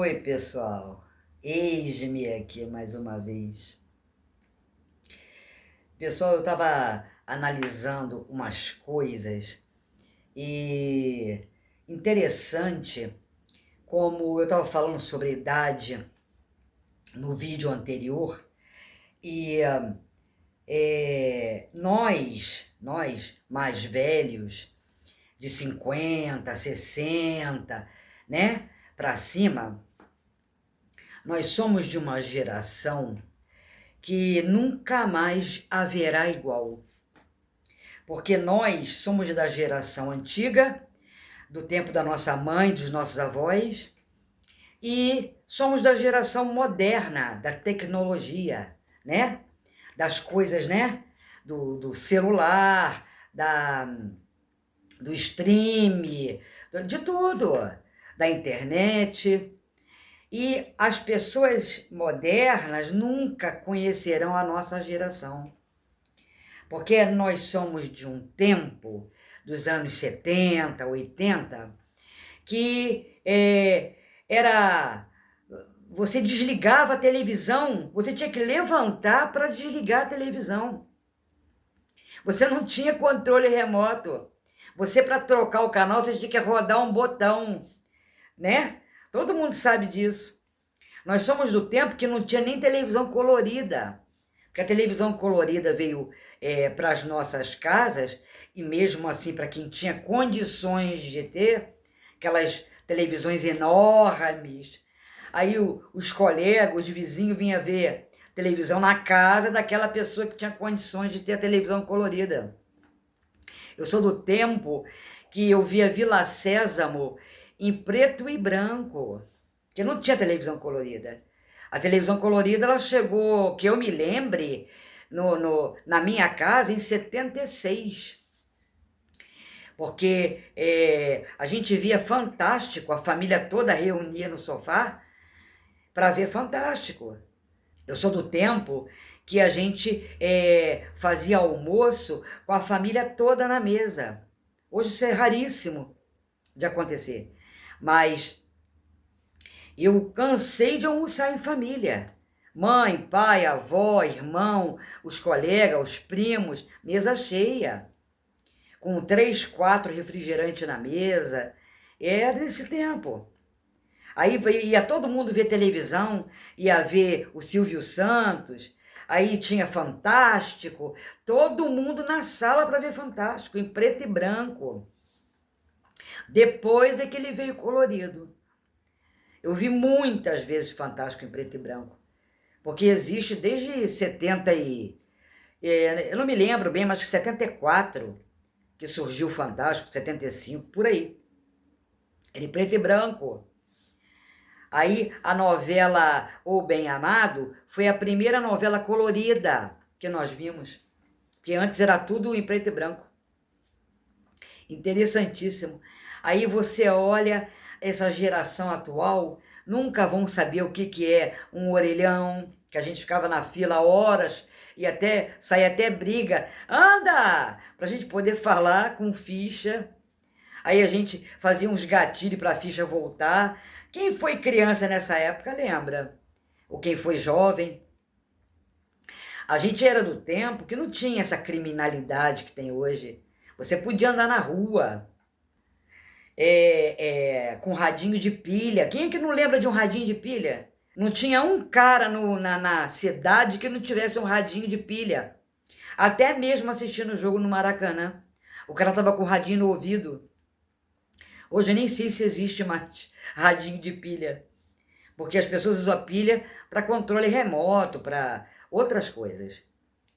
Oi, pessoal. Eis-me aqui mais uma vez. Pessoal, eu estava analisando umas coisas e interessante como eu estava falando sobre idade no vídeo anterior e nós mais velhos, de 50, 60, né, para cima, nós somos de uma geração que nunca mais haverá igual. Porque nós somos da geração antiga, do tempo da nossa mãe, dos nossos avós, e somos da geração moderna, da tecnologia, né? Das coisas, né? Do celular, do stream, de tudo, da internet. E as pessoas modernas nunca conhecerão a nossa geração, porque nós somos de um tempo, dos anos 70, 80, que era... Você desligava a televisão, você tinha que levantar para desligar a televisão. Você não tinha controle remoto. Você, para trocar o canal, você tinha que rodar um botão, né? Todo mundo sabe disso. Nós somos do tempo que não tinha nem televisão colorida. Porque a televisão colorida veio para as nossas casas, e mesmo assim para quem tinha condições de ter, aquelas televisões enormes. Aí os colegas, os vizinhos vinham ver televisão na casa daquela pessoa que tinha condições de ter a televisão colorida. Eu sou do tempo que eu via Vila Sésamo em preto e branco, que não tinha televisão colorida. A televisão colorida ela chegou, que eu me lembre, na minha casa em 76. Porque a gente via Fantástico, a família toda reunia no sofá para ver Fantástico. Eu sou do tempo que a gente fazia almoço com a família toda na mesa. Hoje isso é raríssimo de acontecer. Mas eu cansei de almoçar em família. Mãe, pai, avó, irmão, os colegas, os primos, mesa cheia. Com 3, 4 refrigerantes na mesa. Era desse tempo. Aí ia todo mundo ver televisão, ia ver o Silvio Santos, aí tinha Fantástico, todo mundo na sala para ver Fantástico, em preto e branco. Depois é que ele veio colorido. Eu vi muitas vezes Fantástico em preto e branco, porque existe desde 70 eu não me lembro bem, mas 74 que surgiu o Fantástico, 75, por aí. Era em preto e branco. Aí a novela O Bem Amado foi a primeira novela colorida que nós vimos, que antes era tudo em preto e branco. Interessantíssimo. Aí você olha essa geração atual, nunca vão saber o que é um orelhão, que a gente ficava na fila horas e até saía até briga. Anda! Para a gente poder falar com ficha. Aí a gente fazia uns gatilhos para a ficha voltar. Quem foi criança nessa época lembra? Ou quem foi jovem? A gente era do tempo que não tinha essa criminalidade que tem hoje. Você podia andar na rua com radinho de pilha. Quem é que não lembra de um radinho de pilha? Não tinha um cara na cidade que não tivesse um radinho de pilha. Até mesmo assistindo o jogo no Maracanã. O cara tava com o radinho no ouvido. Hoje eu nem sei se existe mais radinho de pilha, porque as pessoas usam a pilha para controle remoto, para outras coisas,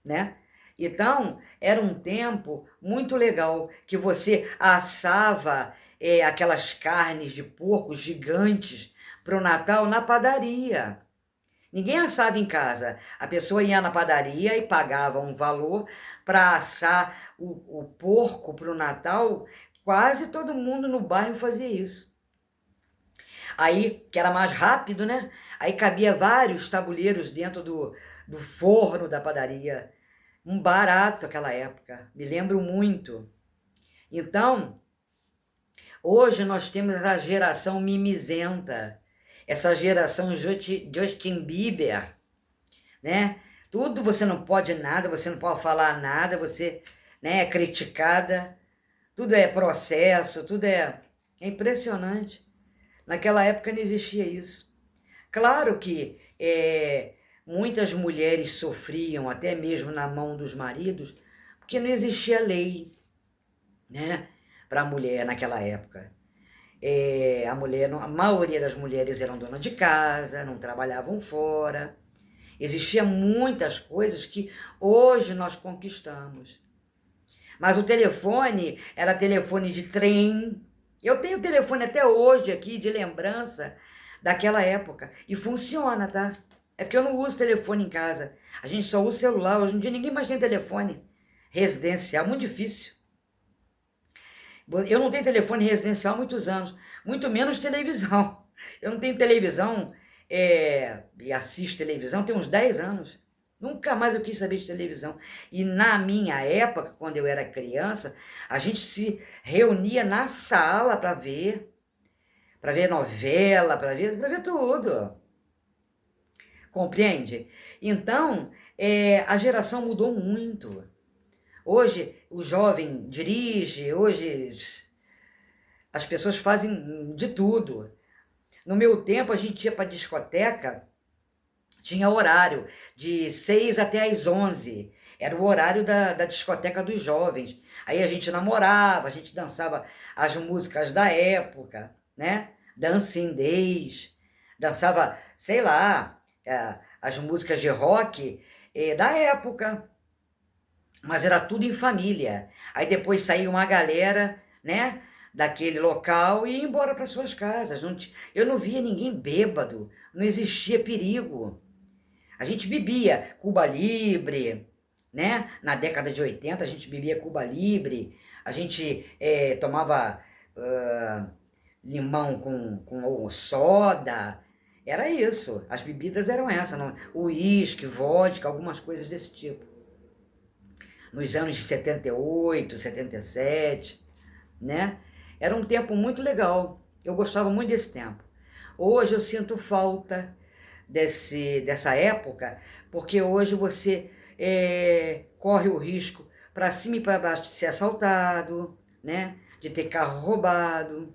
né? Então, era um tempo muito legal, que você assava aquelas carnes de porco gigantes para o Natal na padaria. Ninguém assava em casa. A pessoa ia na padaria e pagava um valor para assar o porco para o Natal. Quase todo mundo no bairro fazia isso. Aí, que era mais rápido, né? Aí cabia vários tabuleiros dentro do forno da padaria. Um barato aquela época, me lembro muito. Então, hoje nós temos a geração mimizenta. essa geração Justin Bieber, né? Tudo você não pode nada, você não pode falar nada, você, né, é criticada, tudo é processo, tudo é impressionante. Naquela época não existia isso. Claro que muitas mulheres sofriam, até mesmo na mão dos maridos, porque não existia lei, né, para a mulher naquela época. A maioria das mulheres eram donas de casa, não trabalhavam fora. Existiam muitas coisas que hoje nós conquistamos. Mas o telefone era telefone de trem. Eu tenho telefone até hoje aqui de lembrança daquela época. E funciona, tá? É porque eu não uso telefone em casa. A gente só usa celular. Hoje em dia ninguém mais tem telefone residencial. Muito difícil. Eu não tenho telefone residencial há muitos anos. Muito menos televisão. Eu não tenho televisão e assisto televisão tem uns 10 anos. Nunca mais eu quis saber de televisão. E na minha época, quando eu era criança, a gente se reunia na sala para ver novela, para ver tudo. Compreende? Então, a geração mudou muito. Hoje o jovem dirige, hoje as pessoas fazem de tudo. No meu tempo a gente ia para discoteca, tinha horário de 6 até as 11. Era o horário da discoteca dos jovens. Aí a gente namorava, a gente dançava as músicas da época, né? Dancing Days, dançava, sei lá, as músicas de rock da época. Mas era tudo em família. Aí depois saía uma galera, né, daquele local e ia embora para suas casas. Eu não via ninguém bêbado, não existia perigo. A gente bebia Cuba Libre, né? Na década de 80 a gente bebia Cuba Libre, a gente tomava limão com soda, era isso. As bebidas eram essas, uísque, vodka, algumas coisas desse tipo. Nos anos de 78, 77, né? Era um tempo muito legal. Eu gostava muito desse tempo. Hoje eu sinto falta dessa época, porque hoje você corre o risco para cima e para baixo de ser assaltado, né? De ter carro roubado,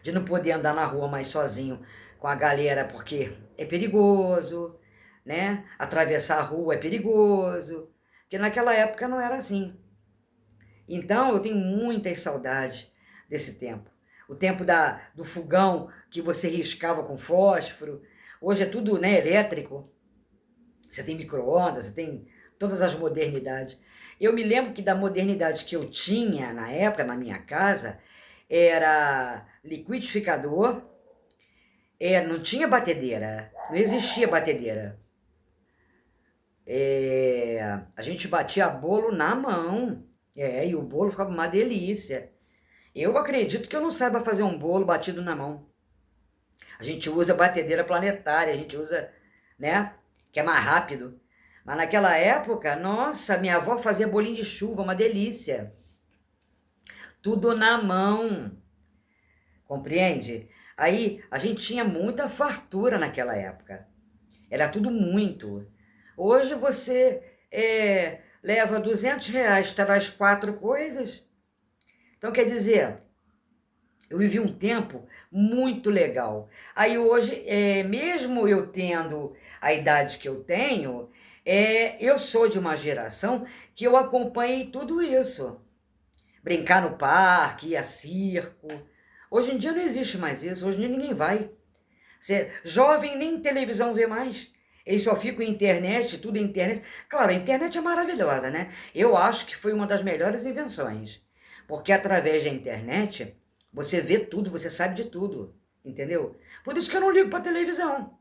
de não poder andar na rua mais sozinho com a galera porque é perigoso, né? Atravessar a rua é perigoso. Porque naquela época não era assim. Então eu tenho muitas saudades desse tempo. O tempo do fogão que você riscava com fósforo. Hoje é tudo, né, elétrico. Você tem micro-ondas, você tem todas as modernidades. Eu me lembro que da modernidade que eu tinha na época, na minha casa, era liquidificador, não tinha batedeira, não existia batedeira. A gente batia bolo na mão, e o bolo ficava uma delícia. Eu acredito que eu não saiba fazer um bolo batido na mão. A gente usa batedeira planetária, a gente usa, né, que é mais rápido. Mas naquela época, nossa, minha avó fazia bolinho de chuva, uma delícia. Tudo na mão, compreende? Aí a gente tinha muita fartura naquela época. Era tudo muito. Hoje você leva R$200, traz 4 coisas. Então, quer dizer, eu vivi um tempo muito legal. Aí hoje, mesmo eu tendo a idade que eu tenho, eu sou de uma geração que eu acompanhei tudo isso. Brincar no parque, ir a circo. Hoje em dia não existe mais isso, hoje em dia ninguém vai. Jovem nem televisão vê mais. Eles só ficam em internet, tudo internet. Claro, a internet é maravilhosa, né? Eu acho que foi uma das melhores invenções. Porque através da internet, você vê tudo, você sabe de tudo, entendeu? Por isso que eu não ligo para televisão.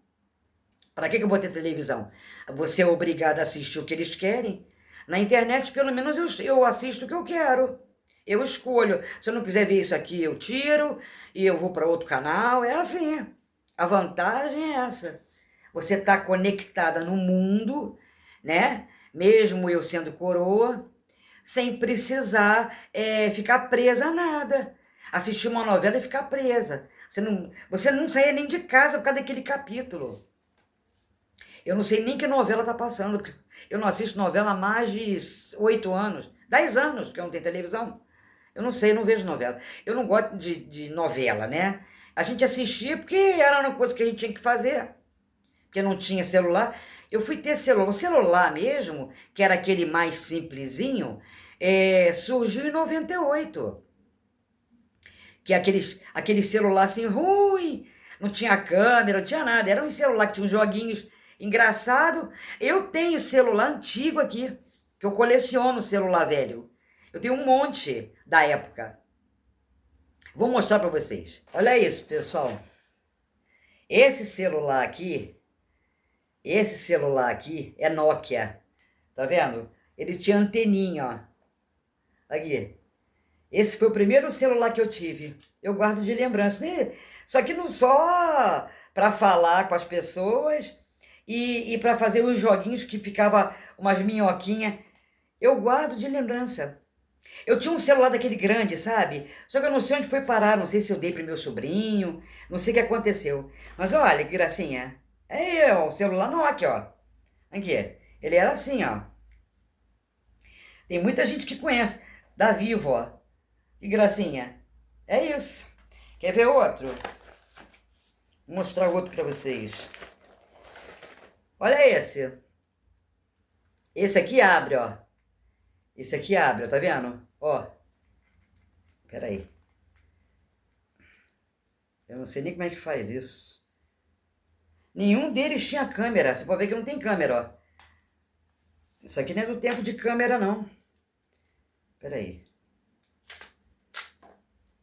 Para que eu vou ter televisão? Você é obrigado a assistir o que eles querem. Na internet, pelo menos, eu assisto o que eu quero. Eu escolho. Se eu não quiser ver isso aqui, eu tiro e eu vou para outro canal. É assim. A vantagem é essa. Você está conectada no mundo, né? Mesmo eu sendo coroa, sem precisar ficar presa a nada. Assistir uma novela e ficar presa. Você não saía nem de casa por causa daquele capítulo. Eu não sei nem que novela tá passando, porque eu não assisto novela há mais de 8 anos, 10 anos que eu não tenho televisão. Eu não sei, eu não vejo novela. Eu não gosto de novela, né? A gente assistia porque era uma coisa que a gente tinha que fazer, porque não tinha celular. Eu fui ter celular. O celular mesmo, que era aquele mais simplesinho, surgiu em 98. Que é aquele celular assim, ruim, não tinha câmera, não tinha nada. Era um celular que tinha uns joguinhos engraçados. Eu tenho celular antigo aqui, que eu coleciono celular velho. Eu tenho um monte da época. Vou mostrar para vocês. Olha isso, pessoal. Esse celular aqui é Nokia. Tá vendo? Ele tinha anteninha, ó. Aqui. Esse foi o primeiro celular que eu tive. Eu guardo de lembrança. Só que não só para falar com as pessoas e para fazer os joguinhos que ficava umas minhoquinhas. Eu guardo de lembrança. Eu tinha um celular daquele grande, sabe? Só que eu não sei onde foi parar, não sei se eu dei pro meu sobrinho, não sei o que aconteceu. Mas olha que gracinha. Ó, o celular Nokia, ó. Aqui, ele era assim, ó. Tem muita gente que conhece. Da Vivo, ó. Que gracinha. É isso. Quer ver outro? Vou mostrar outro pra vocês. Olha esse. Esse aqui abre, ó. Esse aqui abre, ó, tá vendo? Ó. Pera aí. Eu não sei nem como é que faz isso. Nenhum deles tinha câmera. Você pode ver que não tem câmera, ó. Isso aqui não é do tempo de câmera, não. Pera aí.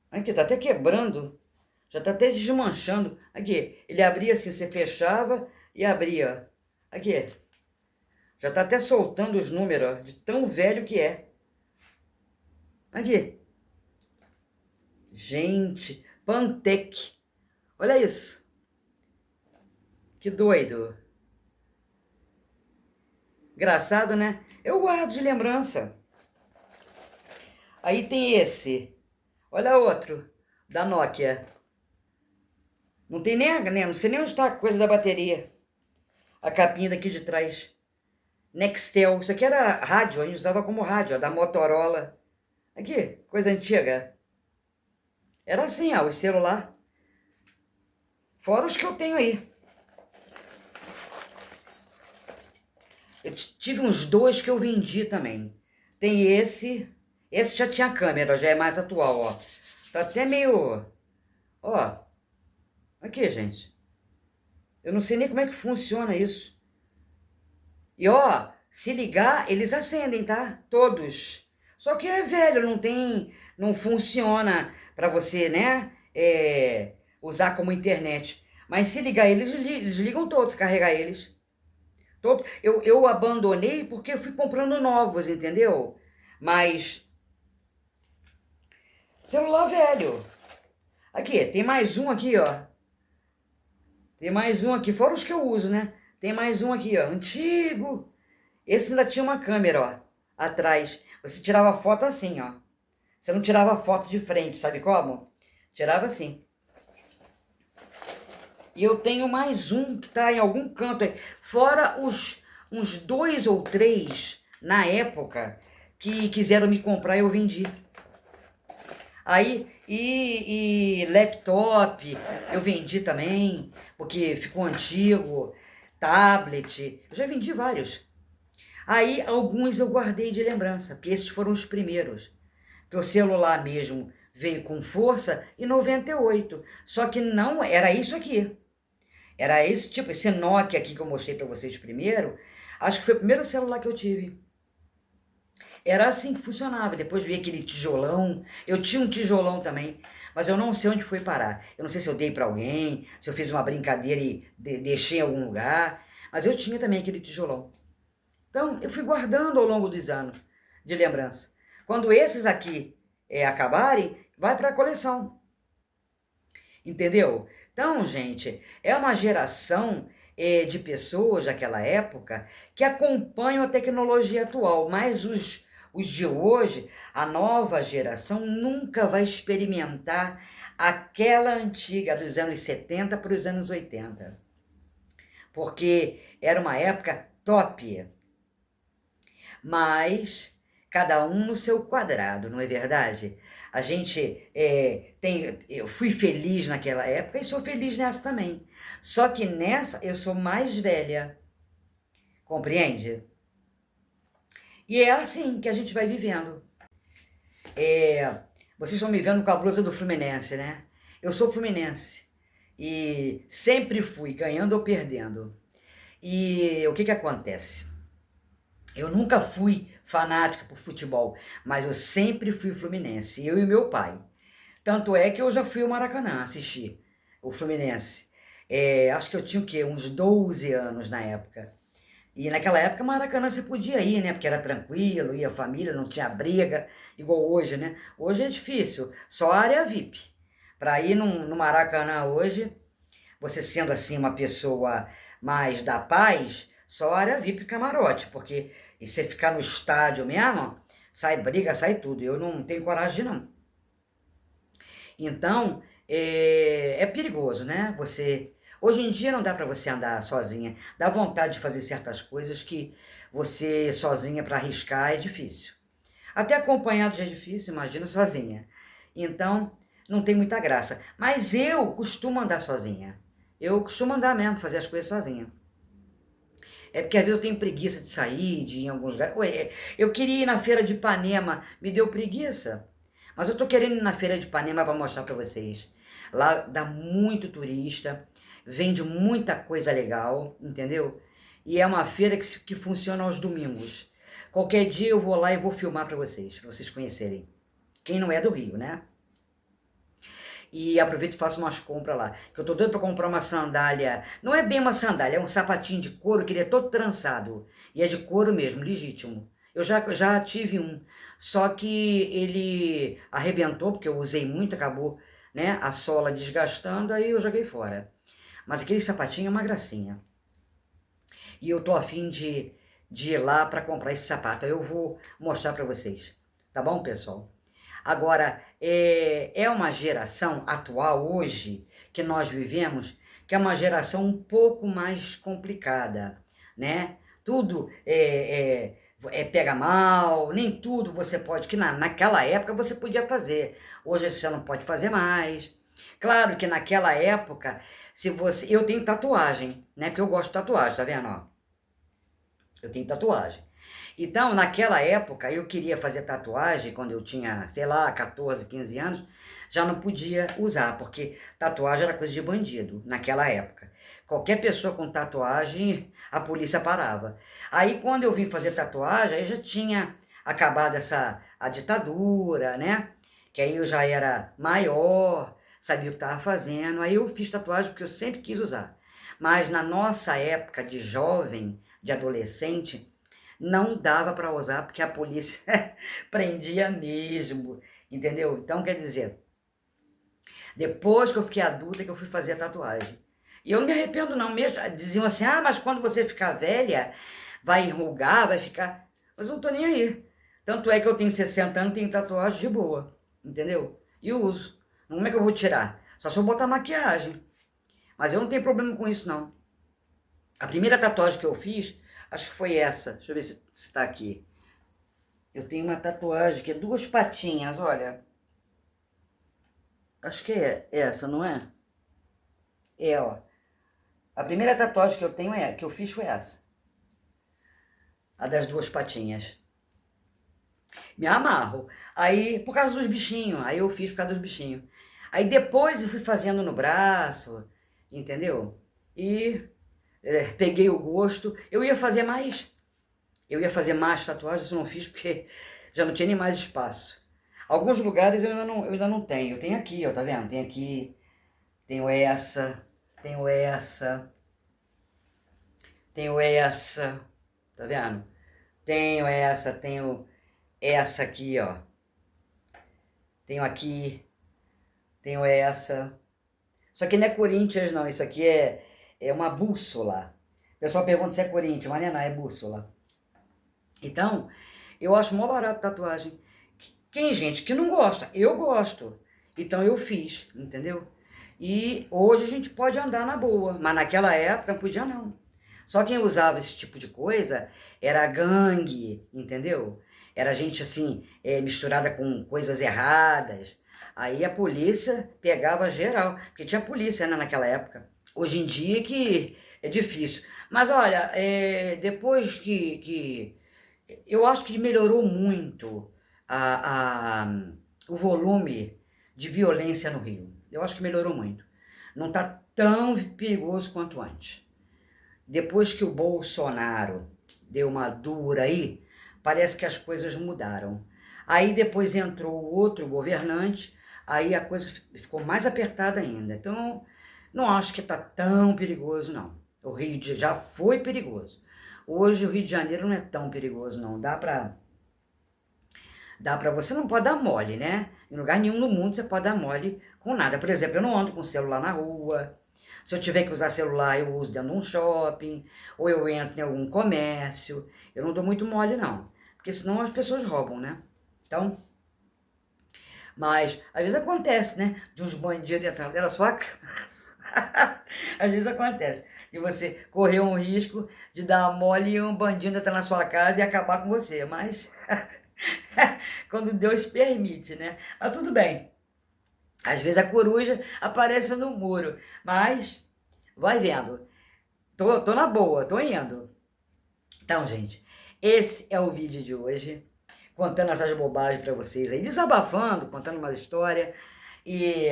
Aqui, tá até quebrando. Já tá até desmanchando. Aqui, ele abria assim, você fechava e abria. Aqui. Já tá até soltando os números, ó, de tão velho que é. Aqui. Gente, Pantec. Olha isso. Que doido. Engraçado, né? Eu guardo de lembrança. Aí tem esse. Olha outro. Da Nokia. Não tem nem, não sei nem onde está a coisa da bateria. A capinha daqui de trás. Nextel. Isso aqui era rádio, a gente usava como rádio, ó, da Motorola. Aqui, coisa antiga. Era assim, ó, o celular. Fora os que eu tenho aí. Eu tive uns 2 que eu vendi também. Tem esse. Esse já tinha câmera, já é mais atual, ó. Tá até meio... Ó. Aqui, gente. Eu não sei nem como é que funciona isso. E, ó, se ligar, eles acendem, tá? Todos. Só que é velho, não tem... Não funciona pra você, né? Usar como internet. Mas se ligar, eles ligam todos, carregar eles. Todo, eu abandonei porque eu fui comprando novos, entendeu? Mas... Celular velho. Aqui, tem mais um aqui, ó. Tem mais um aqui, fora os que eu uso, né? Tem mais um aqui, ó, antigo. Esse ainda tinha uma câmera, ó, atrás. Você tirava foto assim, ó. Você não tirava foto de frente, sabe como? Tirava assim. E eu tenho mais um que tá em algum canto aí. Fora uns 2 ou 3, na época, que quiseram me comprar e eu vendi. Aí, e laptop, eu vendi também, porque ficou antigo, tablet, eu já vendi vários. Aí, alguns eu guardei de lembrança, porque esses foram os primeiros. Porque o celular mesmo veio com força em 98, só que não era isso aqui. Era esse tipo, esse Nokia aqui que eu mostrei para vocês primeiro, acho que foi o primeiro celular que eu tive. Era assim que funcionava. Depois veio aquele tijolão. Eu tinha um tijolão também, mas eu não sei onde foi parar. Eu não sei se eu dei para alguém, se eu fiz uma brincadeira e deixei em algum lugar, mas eu tinha também aquele tijolão. Então, eu fui guardando ao longo dos anos de lembrança. Quando esses aqui acabarem, vai para a coleção. Entendeu? Então, gente, é uma geração de pessoas daquela época que acompanham a tecnologia atual, mas os de hoje, a nova geração, nunca vai experimentar aquela antiga dos anos 70 para os anos 80. Porque era uma época top. Mas cada um no seu quadrado, não é verdade? A gente eu fui feliz naquela época e sou feliz nessa também. Só que nessa eu sou mais velha, compreende? E é assim que a gente vai vivendo. Vocês estão me vendo com a blusa do Fluminense, né? Eu sou fluminense e sempre fui, ganhando ou perdendo. E o que que acontece? Eu nunca fui fanática por futebol, mas eu sempre fui fluminense, eu e meu pai. Tanto é que eu já fui ao Maracanã assistir o Fluminense. Acho que eu tinha o quê? Uns 12 anos na época. E naquela época, Maracanã você podia ir, né? Porque era tranquilo, ia a família, não tinha briga, igual hoje, né? Hoje é difícil, só área VIP. Para ir no Maracanã hoje, você sendo assim uma pessoa mais da paz, só área VIP e camarote, porque e você ficar no estádio mesmo, sai briga, sai tudo. Eu não tenho coragem de não. Então, é perigoso, né? Hoje em dia não dá para você andar sozinha. Dá vontade de fazer certas coisas que você sozinha para arriscar é difícil. Até acompanhado já é difícil, imagina sozinha. Então, não tem muita graça. Mas eu costumo andar sozinha. Eu costumo andar mesmo, fazer as coisas sozinha. É porque às vezes eu tenho preguiça de sair, de ir em alguns lugares. Ué, eu queria ir na feira de Ipanema, me deu preguiça. Mas eu tô querendo ir na feira de Ipanema para mostrar para vocês. Lá dá muito turista, vende muita coisa legal, entendeu? E é uma feira que funciona aos domingos. Qualquer dia eu vou lá e vou filmar para vocês conhecerem. Quem não é do Rio, né? E aproveito e faço umas compras lá. Que eu tô doido pra comprar uma sandália. Não é bem uma sandália, é um sapatinho de couro que ele é todo trançado. E é de couro mesmo, legítimo. Eu já tive um. Só que ele arrebentou, porque eu usei muito, acabou, né, a sola desgastando, aí eu joguei fora. Mas aquele sapatinho é uma gracinha. E eu tô afim de ir lá para comprar esse sapato. Aí eu vou mostrar para vocês. Tá bom, pessoal? Agora, é uma geração atual, hoje, que nós vivemos, que é uma geração um pouco mais complicada, né? Tudo pega mal, nem tudo você pode, que naquela época você podia fazer, hoje você não pode fazer mais. Claro que naquela época, eu tenho tatuagem, né? Porque eu gosto de tatuagem, tá vendo, ó? Eu tenho tatuagem. Então, naquela época, eu queria fazer tatuagem, quando eu tinha, sei lá, 14, 15 anos, já não podia usar, porque tatuagem era coisa de bandido, naquela época. Qualquer pessoa com tatuagem, a polícia parava. Aí, quando eu vim fazer tatuagem, aí já tinha acabado a ditadura, né? Que aí eu já era maior, sabia o que estava fazendo, aí eu fiz tatuagem porque eu sempre quis usar. Mas na nossa época de jovem, de adolescente, não dava para usar porque a polícia prendia mesmo, entendeu? Então, quer dizer, depois que eu fiquei adulta que eu fui fazer a tatuagem. E eu não me arrependo não mesmo. Diziam assim, mas quando você ficar velha, vai enrugar, vai ficar... Mas eu não tô nem aí. Tanto é que eu tenho 60 anos, tenho tatuagem de boa, entendeu? E uso. Como é que eu vou tirar? Só se eu botar maquiagem. Mas eu não tenho problema com isso, não. A primeira tatuagem que eu fiz, acho que foi essa. Deixa eu ver se está aqui. Eu tenho uma tatuagem que é 2 patinhas, olha. Acho que é essa, não é? Ó. A primeira tatuagem que eu tenho que eu fiz foi essa. A das 2 patinhas. Me amarro. Aí, por causa dos bichinhos. Aí eu fiz por causa dos bichinhos. Aí depois eu fui fazendo no braço, entendeu? E peguei o gosto. Eu ia fazer mais tatuagens, eu não fiz porque já não tinha nem mais espaço. Alguns lugares eu ainda não tenho. Eu tenho aqui, ó, tá vendo? Tem aqui, tenho essa, tá vendo? Tenho essa aqui, ó. Tenho aqui, tenho essa. Isso aqui não é Corinthians, não. Isso aqui é uma bússola. O pessoal pergunta se é Corinthians, mas não é bússola. Então, eu acho mó barato tatuagem. Tem gente que não gosta, eu gosto. Então eu fiz, entendeu? E hoje a gente pode andar na boa, mas naquela época não podia não. Só quem usava esse tipo de coisa era gangue, entendeu? Era gente assim, misturada com coisas erradas. Aí a polícia pegava geral, porque tinha polícia, né, naquela época. Hoje em dia que é difícil. Mas olha, depois que eu acho que melhorou muito o volume de violência no Rio. Eu acho que melhorou muito. Não está tão perigoso quanto antes. Depois que o Bolsonaro deu uma dura aí, parece que as coisas mudaram. Aí depois entrou outro governante, aí a coisa ficou mais apertada ainda. Então, não acho que está tão perigoso, não. O Rio de já foi perigoso. Hoje o Rio de Janeiro não é tão perigoso, não. Dá para você, não pode dar mole, né? Em lugar nenhum no mundo você pode dar mole com nada. Por exemplo, eu não ando com celular na rua. Se eu tiver que usar celular, eu uso dentro de um shopping, ou eu entro em algum comércio. Eu não dou muito mole, não. Porque senão as pessoas roubam, né? Então, mas às vezes acontece, né? De uns bandidos entrando dentro da sua casa. Às vezes acontece. De você correr um risco de dar mole e um bandido entrar na sua casa e acabar com você. Mas quando Deus permite, né? Mas tudo bem. Às vezes a coruja aparece no muro, mas vai vendo. Tô na boa, tô indo. Então, gente, esse é o vídeo de hoje, contando essas bobagens para vocês aí, desabafando, contando uma história. E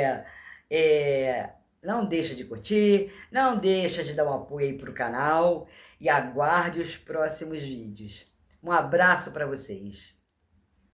não deixa de curtir, não deixa de dar um apoio aí pro canal e aguarde os próximos vídeos. Um abraço para vocês.